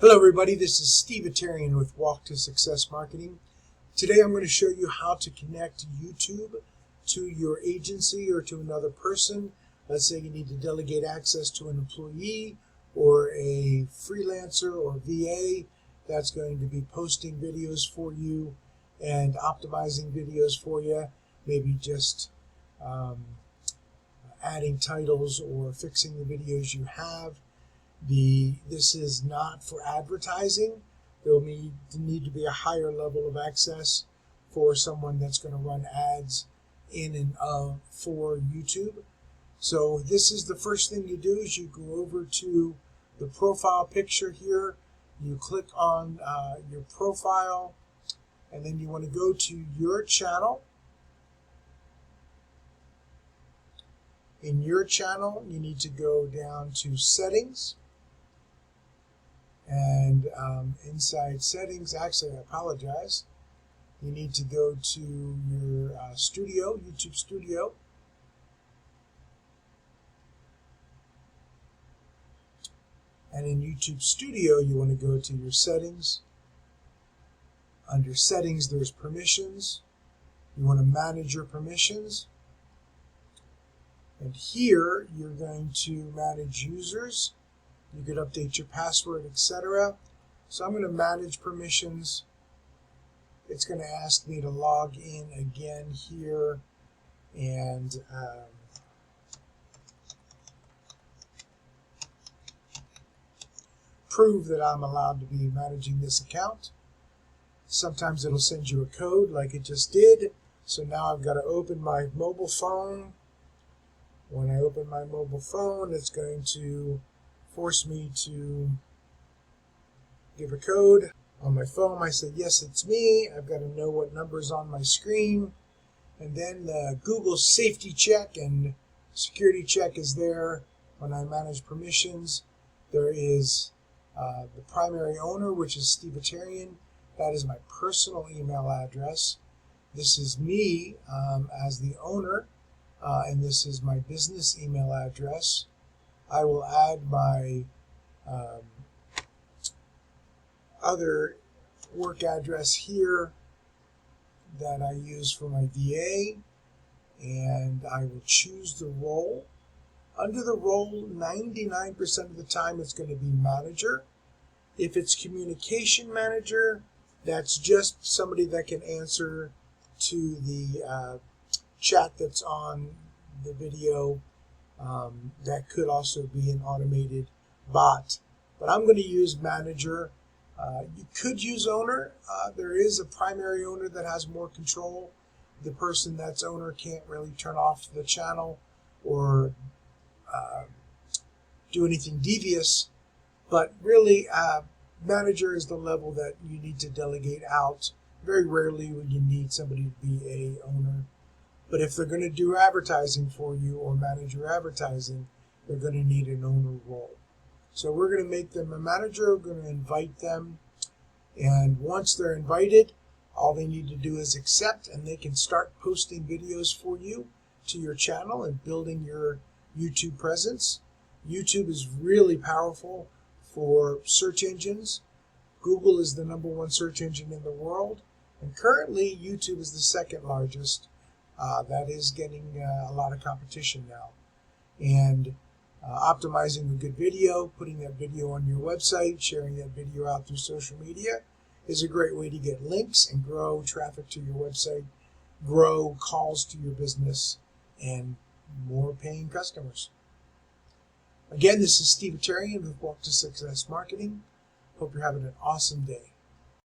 Hello everybody, this is Steve Atarian with Walk to Success Marketing. Today I'm going to show you how to connect YouTube to your agency or to another person. Let's say you need to delegate access to an employee or a freelancer or VA that's going to be posting videos for you and optimizing videos for you, maybe just adding titles or fixing the videos you have. This is not for advertising. There will need to be a higher level of access for someone that's going to run ads in and for YouTube. So this is the first thing you do is you go over to the profile picture here. You click on your profile, and then you want to go to your channel. In your channel, you need to go down to settings. And inside settings, actually I apologize, you need to go to your studio, YouTube Studio. And in YouTube Studio you want to go to your settings. Under settings there's permissions. You want to manage your permissions. And here you're going to manage users. You could update your password, etc. So I'm going to manage permissions. It's going to ask me to log in again here and prove that I'm allowed to be managing this account. Sometimes it'll send you a code like it just did. So now I've got to open my mobile phone. When I open my mobile phone, it's going to force me to give a code. On my phone I say yes, it's me. I've got to know what number's on my screen, and then the Google safety check and security check is there. When I manage permissions, there is the primary owner, which is Steve Atarian. That is my personal email address. This is me as the owner, and this is my business email address. I will add my other work address here that I use for my VA, and I will choose the role. Under the role, 99% of the time it's going to be manager. If it's communication manager, that's just somebody that can answer to the chat that's on the video. That could also be an automated bot, but I'm going to use manager. You could use owner. There is a primary owner that has more control. The person that's owner can't really turn off the channel or do anything devious, but really manager is the level that you need to delegate out. Very rarely when you need somebody to be a owner. But if they're going to do advertising for you or manage your advertising, they're going to need an owner role. So we're going to make them a manager. We're going to invite them. And once they're invited, all they need to do is accept, and they can start posting videos for you to your channel and building your YouTube presence. YouTube is really powerful for search engines. Google is the #1 search engine in the world. And currently, YouTube is the second largest. That is getting a lot of competition now. And optimizing a good video, putting that video on your website, sharing that video out through social media is a great way to get links and grow traffic to your website, grow calls to your business, and more paying customers. Again, this is Steve Atarian with Walk to Success Marketing. Hope you're having an awesome day.